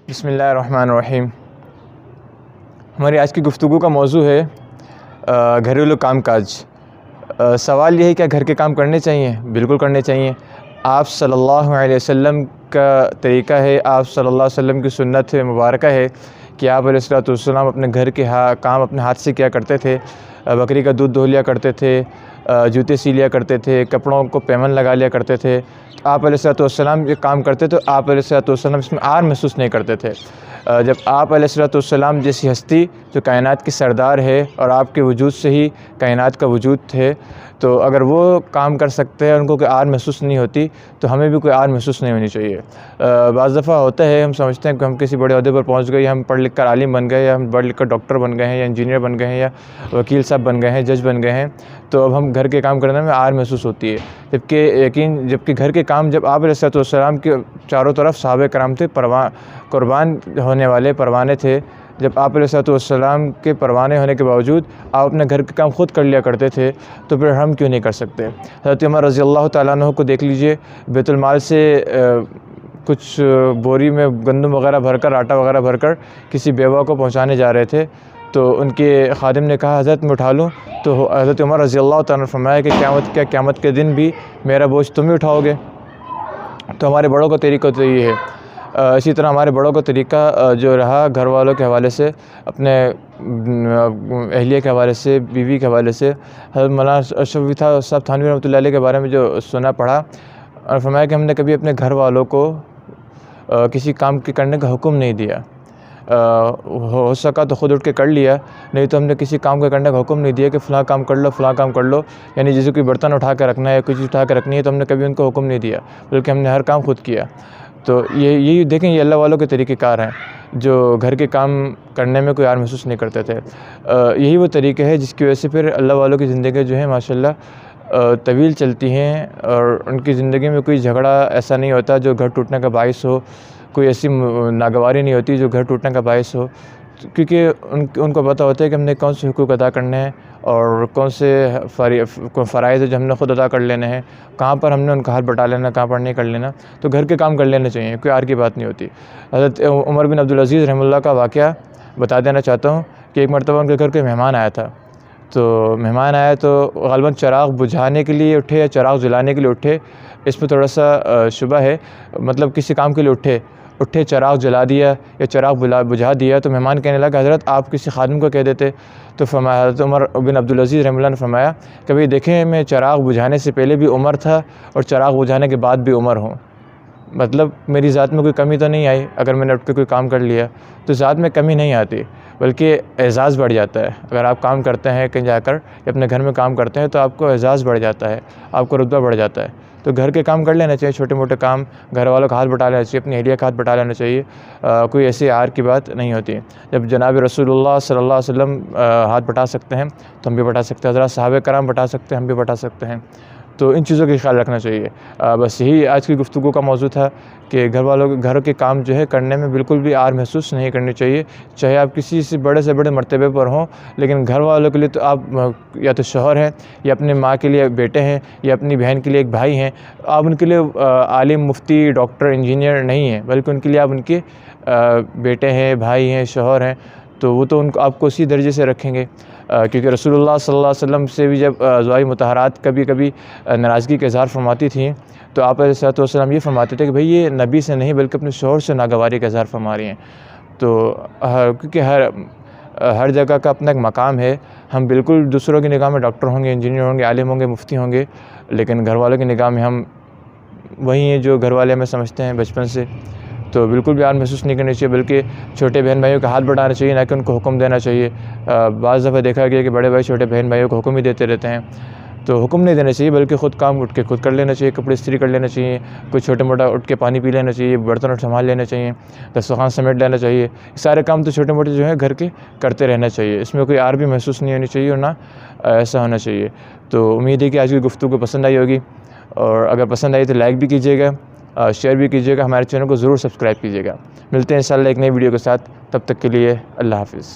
बिस्मिल्लाहिर्रहमानिर्रहीम। हमारी आज की गुफ्तगू का मौजू है घरेलू कामकाज। सवाल ये है क्या घर के काम करने चाहिए? बिल्कुल करने चाहिए। आप सल्लल्लाहु अलैहि वसल्लम का तरीक़ा है, आप सल्लल्लाहु अलैहि वसल्लम की सुन्नत मुबारक है कि आप अलैहिस्सलाम अपने घर के काम अपने हाथ से किया करते थे। बकरी का दूध धो लिया करते थे, जूते सी लिया करते थे, कपड़ों को पेमन लगा लिया करते थे। आप अलैहिस्सलाम ये काम करते तो आप अलैहिस्सलाम इसमें आर महसूस नहीं करते थे। जब आप अलैहिस्सलाम जैसी हस्ती जो कायनात की सरदार है और आपके वजूद से ही कायनात का वजूद है, तो अगर वो काम कर सकते हैं, उनको कोई आर महसूस नहीं होती, तो हमें भी कोई आर महसूस नहीं होनी चाहिए। बाज़ दफ़ा होता है हम समझते हैं कि हम किसी बड़े ओहदे पर पहुंच गए, हम पढ़ लिख कर आलिम बन गए, या हम पढ़ लिख कर डॉक्टर बन गए हैं, या इंजीनियर बन गए हैं, या वकील साहब बन गए हैं, जज बन गए हैं, तो अब हम घर के काम करने में आर महसूस होती है। जबकि घर के काम जब आप अलैहिस्सलाम के चारों तरफ सहाबे कराम थे, कुर्बान होने वाले परवाने थे। जब आप अलैहिस्सलाम के परवाने होने के बावजूद आप अपने घर के काम ख़ुद कर लिया करते थे, तो फिर हम क्यों नहीं कर सकते? हज़रत उमर रज़ियल्लाहु तआला अन्हु को देख लीजिए, बैतुल माल से कुछ बोरी में गंदम वगैरह भरकर, आटा वगैरह भरकर किसी बेवा को पहुंचाने जा रहे थे, तो उनके खादिम ने कहा हज़रत मैं उठा लूँ? तो हज़रत उमर रज़ियल्लाहु तआला अन्हु फरमाया कि क़यामत के दिन भी मेरा बोझ तुम ही उठाओगे। तो हमारे बड़ों का तरीक़ा तो ये है। इसी तरह हमारे बड़ों का तरीक़ा जो रहा घर वालों के हवाले से, अपने अहलिया के हवाले से, बीवी के हवाले से, हज़रत मौलाना अशरफ साहब थानवी रहमतुल्लाह अलैह के बारे में जो सुना पढ़ा, और फरमाया कि हमने कभी अपने घर वालों को किसी काम के करने का हुक्म नहीं दिया। हो सका तो ख़ुद उठ के कर लिया, नहीं तो हमने किसी काम के करने का हुक्म नहीं दिया कि फ़लाँ काम कर लो, फ़लाँ काम कर लो। यानी जैसे कोई बर्तन उठा कर रखना है या कुछ उठा कर रखनी है, तो हमने कभी उनको हुक्म नहीं दिया, बल्कि हमने हर काम खुद किया। तो यही देखें, ये अल्लाह वालों के तरीक़ेकार हैं जो घर के काम करने में कोई आर महसूस नहीं करते थे। यही वो तरीक़े हैं जिसकी वजह से फिर अल्लाह वालों की ज़िंदगी जो है माशाल्लाह तवील चलती हैं, और उनकी ज़िंदगी में कोई झगड़ा ऐसा नहीं होता जो घर टूटने का बाइस हो, कोई ऐसी नागवारी नहीं होती जो घर टूटने का बाइस हो, क्योंकि उनको पता होता है कि हमने कौन से हुकूक अदा करने हैं और कौन से फ़राइज़ है जो हमने ख़ुद अदा कर लेने हैं, कहाँ पर हमने उनका हाथ बटा लेना, कहाँ पर नहीं कर लेना। तो घर के काम कर लेने चाहिए, कोई आर की बात नहीं होती। हज़रत उमर बिन अब्दुल अज़ीज़ रहमतुल्लाह का वाक़या बता देना चाहता हूँ कि एक मरतबा उनके घर कोई मेहमान आया था। तो मेहमान आया तो ग़ालिबन चिराग बुझाने के लिए उठे या चिराग जलाने के लिए उठे, इसमें थोड़ा सा शुबा है। मतलब किसी काम के लिए उठे, चिराग जला दिया या चिराग बुझा दिया, तो मेहमान कहने लगा हज़रत आप किसी खादिम को कह देते। तो फरमाया, हज़रत उमर बिन अब्दुल अज़ीज़ रहमतुल्लाह ने फरमाया, कभी देखें मैं चिराग बुझाने से पहले भी उमर था और चिराग बुझाने के बाद भी उमर हूँ। मतलब मेरी ज़ात में कोई कमी तो नहीं आई, अगर मैंने उठ के कोई काम कर लिया तो ज़ात में कमी नहीं आती, बल्कि एज़ाज़ बढ़ जाता है। अगर आप काम करते हैं कहीं जाकर या अपने घर में काम करते हैं, तो आपको एज़ाज़ बढ़ जाता है, आपको रुतबा बढ़ जाता है। तो घर के काम कर लेना चाहिए, छोटे मोटे काम, घर वालों का हाथ बटा लेना चाहिए, अपनी अहलिया का हाथ बटा लेना चाहिए। कोई ऐसी आर की बात नहीं होती। जब जनाब रसूलुल्लाह सल्लल्लाहु अलैहि वसल्लम हाथ बटा सकते हैं तो हम भी बटा सकते हैं, हज़रत सहाबे कराम बटा सकते हैं, हम भी बटा सकते हैं। तो इन चीज़ों का ख्याल रखना चाहिए। बस यही आज की गुफ्तगू का मौजू था कि घर के काम जो है करने में बिल्कुल भी आर महसूस नहीं करनी चाहिए। चाहे आप किसी से बड़े मर्तबे पर हों, लेकिन घर वालों के लिए तो आप या तो शौहर हैं, या अपनी माँ के लिए बेटे हैं, या अपनी बहन के लिए एक भाई हैं। आप उनके लिए आलिम, मुफ्ती, डॉक्टर, इंजीनियर नहीं हैं, बल्कि उनके लिए आप उनके बेटे हैं, भाई हैं, शौहर हैं। तो वो तो उनको आपको उसी दर्जे से रखेंगे, क्योंकि रसूलुल्लाह सल्लल्लाहु अलैहि वसल्लम से भी जब ज़वाई मुतहरात कभी कभी नाराज़गी का इज़हार फरमाती थी, तो आप अलैहिस्सलाम ये फरमाते थे कि भाई ये नबी से नहीं बल्कि अपने शौहर से नागवारी का इज़हार फरमा रही हैं। तो क्योंकि हर जगह का अपना एक मकाम है। हम बिल्कुल दूसरों की निगाह में डॉक्टर होंगे, इंजीनियर होंगे, आलिम होंगे, मुफ्ती होंगे, लेकिन घर वालों की निगाह में हम वही हैं जो घर वाले हमें समझते हैं बचपन से। तो बिल्कुल भी आर महसूस नहीं करनी चाहिए, बल्कि छोटे बहन भाइयों का हाथ बढ़ाना चाहिए, ना कि उनको हुक्म देना चाहिए। बाज़ दफ़ा देखा गया कि बड़े भाई छोटे बहन भाइयों को हुक्म ही देते रहते हैं। तो हुक्म नहीं देना चाहिए, बल्कि ख़ुद काम उठ के खुद कर लेना चाहिए, कपड़े इस्त्री कर लेना चाहिए, कुछ छोटा मोटा उठ के पानी पी लेना चाहिए, बर्तन संभाल लेना चाहिए, दस्तरख़्वान समेट लेना चाहिए। सारे काम तो छोटे मोटे जो है घर के करते रहना चाहिए, इसमें कोई आर भी महसूस नहीं होनी चाहिए और ना ऐसा होना चाहिए। तो उम्मीद है कि आज की गुफ्तगू पसंद आई होगी, और अगर पसंद आई तो लाइक भी कीजिएगा, शेयर भी कीजिएगा, हमारे चैनल को ज़रूर सब्सक्राइब कीजिएगा। मिलते हैं इंशाअल्लाह एक नई वीडियो के साथ, तब तक के लिए अल्लाह हाफ़िज़।